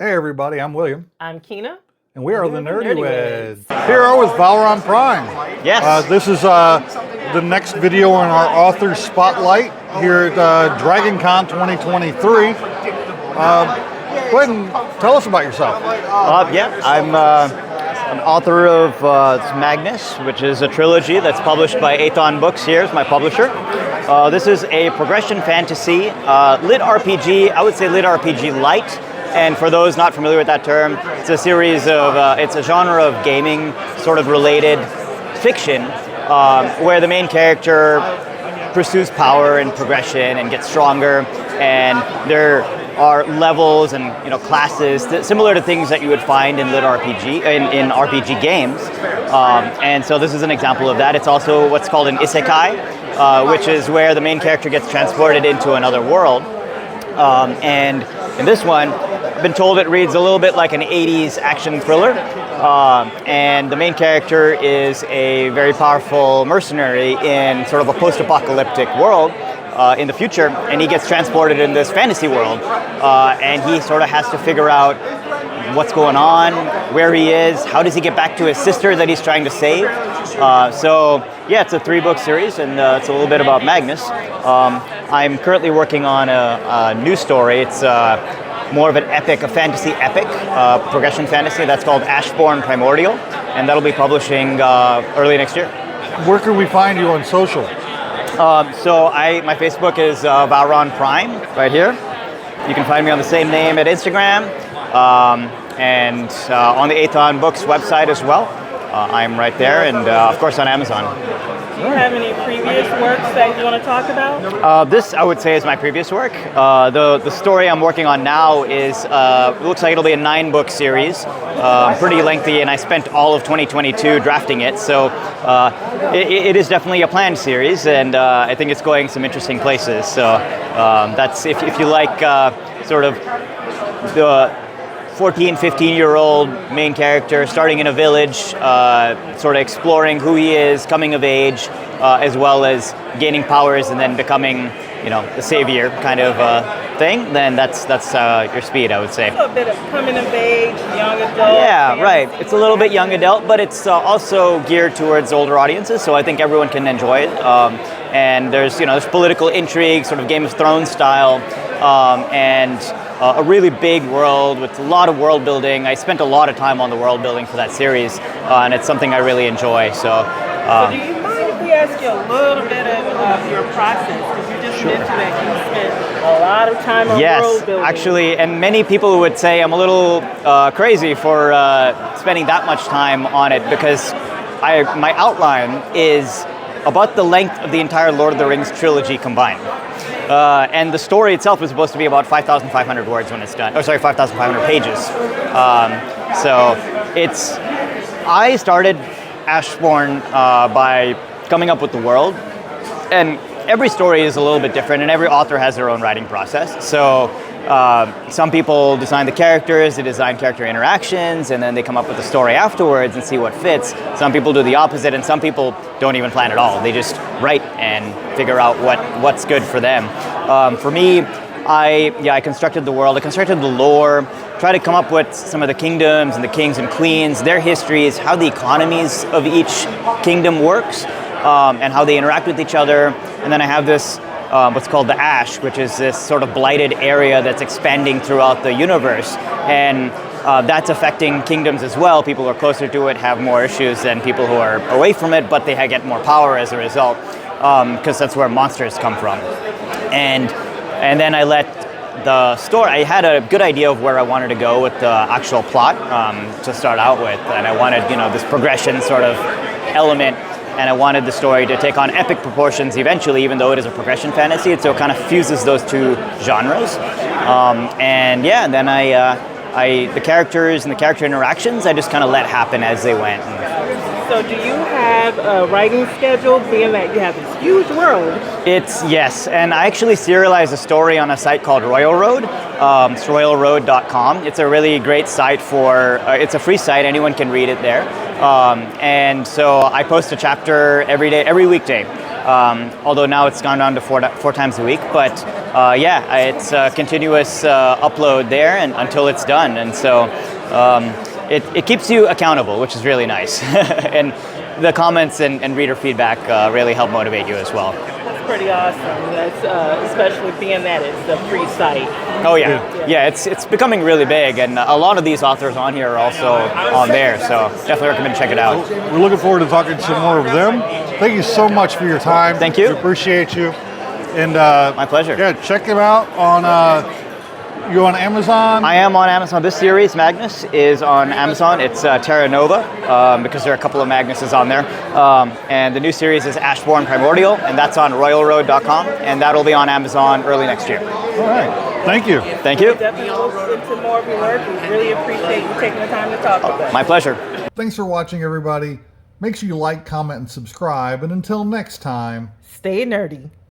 Hey everybody, I'm William. I'm Kina. And we are the Nerdy Weds. Weds. Here with Vowron Prime. Yes. This is the next video in our author spotlight here at DragonCon 2023. Go ahead and tell us about yourself. I'm an author of Magnus, which is a trilogy that's published by Aethon Books. Here's my publisher. This is a progression fantasy, lit RPG, I would say lit RPG light. And for those not familiar with that term, it's a series of, it's a genre of gaming sort of related fiction where the main character pursues power and progression and gets stronger, and there are levels and classes similar to things that you would find in lit RPG in RPG games, and so this is an example of that. It's also what's called an isekai, which is where the main character gets transported into another world, and in this one, I've been told it reads a little bit like an 80s action thriller, and the main character is a very powerful mercenary in sort of a post-apocalyptic world in the future, and he gets transported in this fantasy world, and he sort of has to figure out what's going on, where he is, how does he get back to his sister that he's trying to save. So yeah, it's a 3-book series, and it's a little bit about Magnus. I'm currently working on a new story. It's more of an epic, a fantasy epic, progression fantasy. That's called Ashborn Primordial, and that'll be publishing early next year. Where can we find you on social? So my Facebook is Vowron Prime, right here. You can find me on the same name at Instagram, and on the Aethon Books website as well. I'm right there, and of course on Amazon. Do you have any previous works that you want to talk about? This, I would say, is my previous work. The story I'm working on now is, it looks like it'll be a 9-book series, pretty lengthy, and I spent all of 2022 drafting it, so it is definitely a planned series, and I think it's going some interesting places. So that's, if you like sort of the 14, 15-year-old main character starting in a village, sort of exploring who he is, coming of age, as well as gaining powers and then becoming, the savior kind of thing, then that's your speed, I would say. So a bit of coming of age, young adult. Yeah, right. It's a little bit young adult, but it's also geared towards older audiences, so I think everyone can enjoy it. And there's political intrigue, sort of Game of Thrones style, and a really big world with a lot of world building. I spent a lot of time on the world building for that series, and it's something I really enjoy. So do you mind if we ask you a little bit of your process? Because you just mentioned that you spent a lot of time on world building. Yes, actually, and many people would say I'm a little crazy for spending that much time on it, because my outline is about the length of the entire Lord of the Rings trilogy combined. And the story itself was supposed to be about 5,500 words when it's done. Oh, sorry, 5,500 pages. So I started Ashborn by coming up with the world. And every story is a little bit different, and every author has their own writing process. So some people design the characters, they design character interactions, and then they come up with a story afterwards and see what fits. Some people do the opposite, and some people don't even plan at all. They just write and figure out what's good for them. For me, I constructed the world, I constructed the lore, tried to come up with some of the kingdoms and the kings and queens, their histories, how the economies of each kingdom works, and how they interact with each other. And then I have this what's called the Ash, which is this sort of blighted area that's expanding throughout the universe, and that's affecting kingdoms as well. People who are closer to it have more issues than people who are away from it, but they get more power as a result, because that's where monsters come from. And then I let the story, I had a good idea of where I wanted to go with the actual plot to start out with, and I wanted this progression sort of element, and I wanted the story to take on epic proportions eventually, even though it is a progression fantasy. So it kind of fuses those two genres. And then the characters and the character interactions, I just kind of let happen as they went. So do you have a writing schedule, being that you have this huge world? Yes, and I actually serialized a story on a site called Royal Road. It's royalroad.com. It's a really great site it's a free site, anyone can read it there. And so I post a chapter every weekday. Although now it's gone down to four times a week, but yeah, it's a continuous upload there and until it's done. And so it keeps you accountable, which is really nice. And the comments and reader feedback really help motivate you as well. That's pretty awesome. That's especially being that it's a free site. Oh yeah, it's becoming really big, and a lot of these authors on here are also on there. So definitely recommend check it out. We're looking forward to talking some more of them. Thank you so much for your time. Thank you. We appreciate you. And my pleasure. Yeah, check them out on. You on Amazon? I am on Amazon. This series, Magnus, is on Amazon. It's Terra Nova, because there are a couple of Magnuses on there. And the new series is Ashbourne Primordial, and that's on royalroad.com, and that'll be on Amazon early next year. All right. Thank you. Thank you. Definitely look into more of your work. We really appreciate you taking the time to talk with us. My pleasure. Thanks for watching, everybody. Make sure you like, comment, and subscribe. And until next time, Stay nerdy.